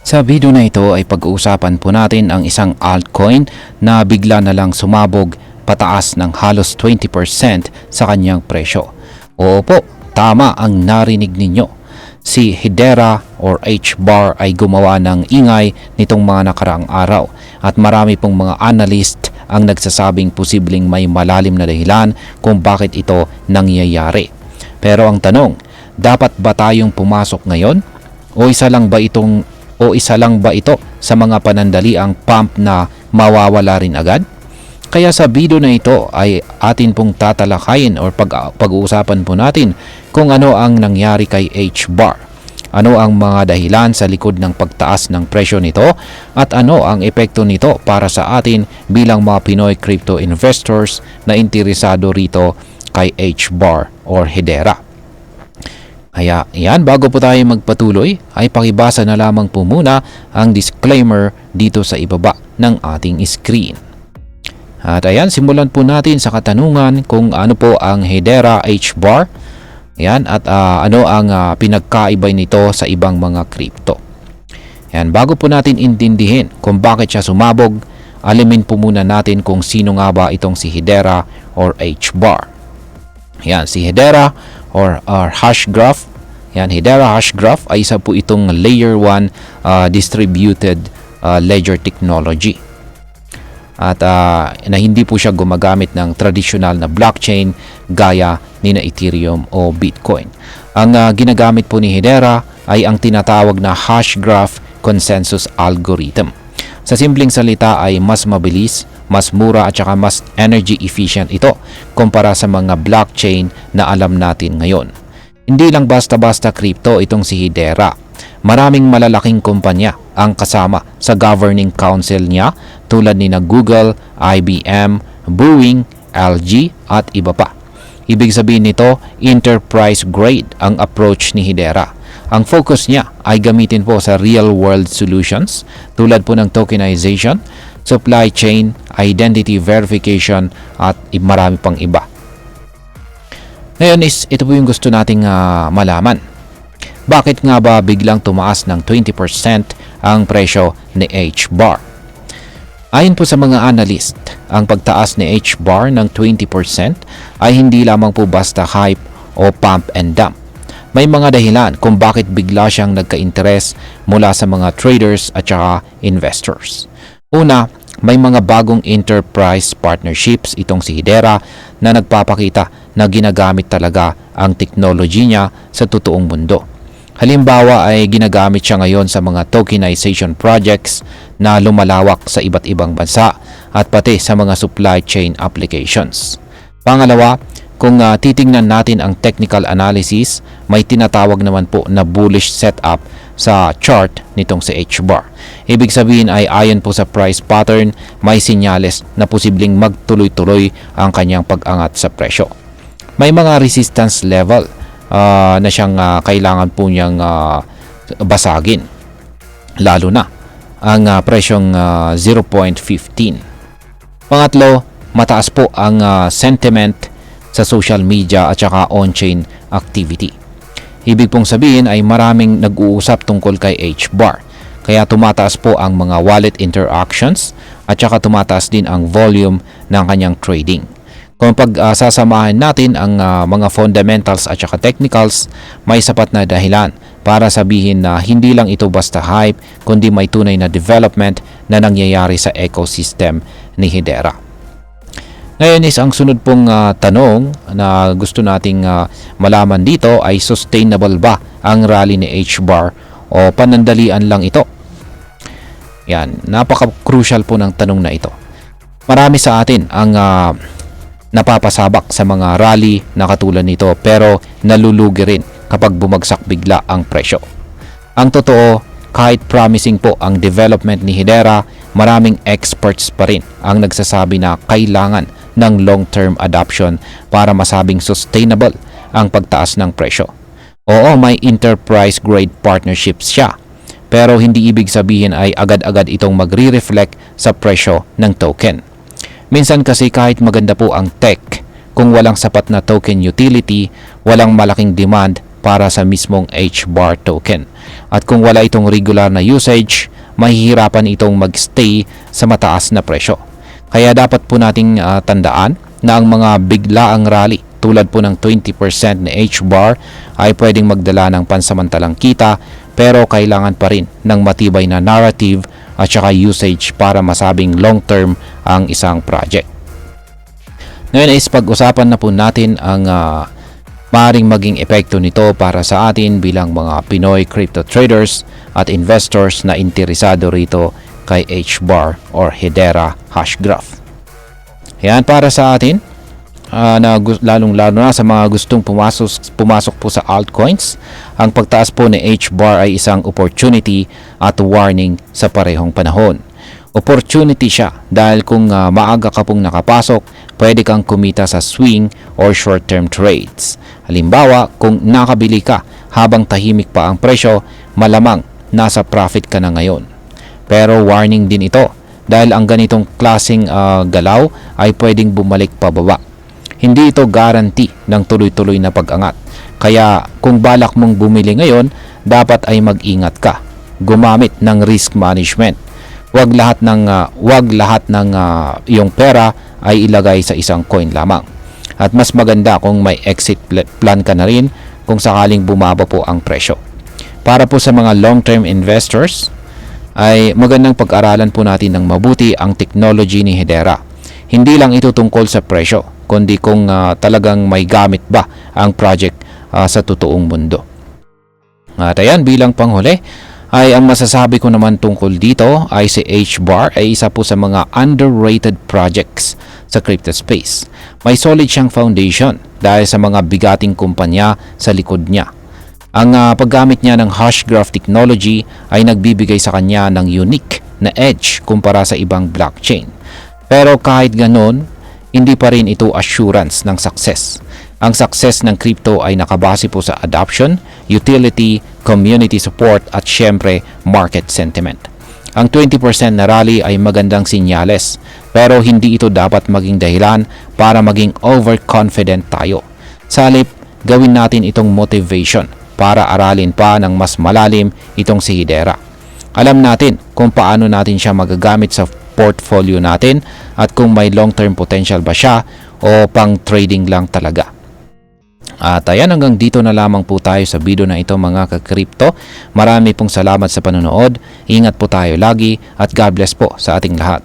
Sa video na ito ay pag-uusapan po natin ang isang altcoin na bigla na lang sumabog pataas ng halos 20% sa kanyang presyo. Oo po, tama ang narinig ninyo. Si Hedera or H-Bar ay gumawa ng ingay nitong mga nakaraang araw at marami pong mga analyst ang nagsasabing posibleng may malalim na dahilan kung bakit ito nangyayari. Pero ang tanong, dapat ba tayong pumasok ngayon? O isa lang ba ito sa mga panandaliang pump na mawawala rin agad? Kaya sa video na ito ay atin pong tatalakayin o pag-uusapan po natin kung ano ang nangyari kay H-Bar. Ano ang mga dahilan sa likod ng pagtaas ng presyo nito at ano ang epekto nito para sa atin bilang mga Pinoy crypto investors na interesado rito kay H-Bar or Hedera. Kaya yan, bago po tayo magpatuloy ay pakibasa na lamang po muna ang disclaimer dito sa ibaba ng ating screen. At ayan, simulan po natin sa katanungan kung ano po ang Hedera H-Bar. Yan, at ano ang pinagkaiba nito sa ibang mga crypto. Yan, bago po natin intindihin kung bakit siya sumabog, alamin po muna natin kung sino nga ba itong si Hedera or H-Bar. Yan, si Hedera or Hashgraph. Yan, Hedera Hashgraph ay isa po itong layer 1 distributed ledger technology. At na hindi po siya gumagamit ng traditional na blockchain gaya ni na Ethereum o Bitcoin. Ang ginagamit po ni Hedera ay ang tinatawag na Hashgraph Consensus Algorithm. Sa simpleng salita ay mas mabilis, mas mura at saka mas energy efficient ito kumpara sa mga blockchain na alam natin ngayon. Hindi lang basta-basta crypto itong si Hedera. Maraming malalaking kumpanya ang kasama sa governing council niya tulad ni na Google, IBM, Boeing, LG at iba pa. Ibig sabihin nito, enterprise grade ang approach ni Hedera. Ang focus niya ay gamitin po sa real-world solutions tulad po ng tokenization, supply chain, identity verification at marami pang iba. Ngayon ito po yung gusto nating malaman. Bakit nga ba biglang tumaas ng 20% ang presyo ni H-Bar? Ayon po sa mga analyst, ang pagtaas ni H-Bar ng 20% ay hindi lamang po basta hype o pump and dump. May mga dahilan kung bakit bigla siyang nagka-interes mula sa mga traders at saka investors. Una, may mga bagong enterprise partnerships itong si Hedera na nagpapakita na ginagamit talaga ang technology niya sa totoong mundo. Halimbawa ay ginagamit siya ngayon sa mga tokenization projects na lumalawak sa iba't ibang bansa at pati sa mga supply chain applications. Pangalawa, kung titingnan natin ang technical analysis, may tinatawag naman po na bullish setup sa chart nitong si H-Bar. Ibig sabihin ay ayon po sa price pattern, may sinyales na posibleng magtuloy-tuloy ang kanyang pag-angat sa presyo. May mga resistance level na siyang kailangan po niyang basagin. Lalo na ang presyong 0.15. Pangatlo, mataas po ang sentiment sa social media at saka on-chain activity. Ibig pong sabihin ay maraming nag-uusap tungkol kay H-Bar. Kaya tumataas po ang mga wallet interactions at saka tumataas din ang volume ng kanyang trading. Kung sasamahin natin ang mga fundamentals at saka technicals, may sapat na dahilan para sabihin na hindi lang ito basta hype, kundi may tunay na development na nangyayari sa ecosystem ni Hedera. Ngayon ang sunod pong tanong na gusto nating malaman dito ay sustainable ba ang rally ni H-Bar o panandalian lang ito? Yan, napaka-crucial po ng tanong na ito. Marami sa atin ang napapasabak sa mga rally na katulad nito pero nalulugi rin kapag bumagsak bigla ang presyo. Ang totoo, kahit promising po ang development ni Hedera, maraming experts pa rin ang nagsasabi na kailangan ng long-term adoption para masabing sustainable ang pagtaas ng presyo. Oo, may enterprise grade partnerships siya, pero hindi ibig sabihin ay agad-agad itong magre-reflect sa presyo ng token. Minsan kasi kahit maganda po ang tech, kung walang sapat na token utility, walang malaking demand para sa mismong HBAR token. At kung wala itong regular na usage, mahihirapan itong magstay sa mataas na presyo. Kaya dapat po nating tandaan na ang mga biglaang rally tulad po ng 20% na HBAR ay pwedeng magdala ng pansamantalang kita, pero kailangan pa rin ng matibay na narrative at saka usage para masabing long-term ang isang project. Ngayon is pag-usapan na po natin ang maaaring maging epekto nito para sa atin bilang mga Pinoy crypto traders at investors na interesado rito kay HBAR or Hedera Hashgraph. Yan para sa atin, lalong-lalo na sa mga gustong pumasok po sa altcoins. Ang pagtaas po ni HBAR ay isang opportunity at warning sa parehong panahon. Opportunity siya dahil kung maaga ka pong nakapasok, pwede kang kumita sa swing or short-term trades. Halimbawa, kung nakabili ka habang tahimik pa ang presyo, malamang nasa profit ka na ngayon. Pero warning din ito dahil ang ganitong klaseng galaw ay pwedeng bumalik pababa. Hindi ito guarantee ng tuloy-tuloy na pag-angat. Kaya kung balak mong bumili ngayon, dapat ay mag-ingat ka. Gumamit ng risk management. Huwag lahat ng iyong pera ay ilagay sa isang coin lamang. At mas maganda kung may exit plan ka na rin kung sakaling bumaba po ang presyo. Para po sa mga long-term investors, ay magandang pag-aralan po natin ng mabuti ang technology ni Hedera. Hindi lang ito tungkol sa presyo, kundi kung talagang may gamit ba ang project sa totoong mundo. At ayan, bilang panghuli, ay ang masasabi ko naman tungkol dito ay si HBAR ay isa po sa mga underrated projects sa crypto space. May solid siyang foundation dahil sa mga bigating kumpanya sa likod niya. Ang paggamit niya ng Hashgraph technology ay nagbibigay sa kanya ng unique na edge kumpara sa ibang blockchain. Pero kahit ganon, hindi pa rin ito assurance ng success. Ang success ng crypto ay nakabase po sa adoption, utility, community support at syempre market sentiment. Ang 20% na rally ay magandang sinyales, pero hindi ito dapat maging dahilan para maging overconfident tayo. Sa halip, gawin natin itong motivation para aralin pa ng mas malalim itong si Hedera. Alam natin kung paano natin siya magagamit sa portfolio natin at kung may long-term potential ba siya o pang trading lang talaga. At ayan, hanggang dito na lamang po tayo sa video na ito mga ka-crypto. Marami pong salamat sa panonood. Ingat po tayo lagi at God bless po sa ating lahat.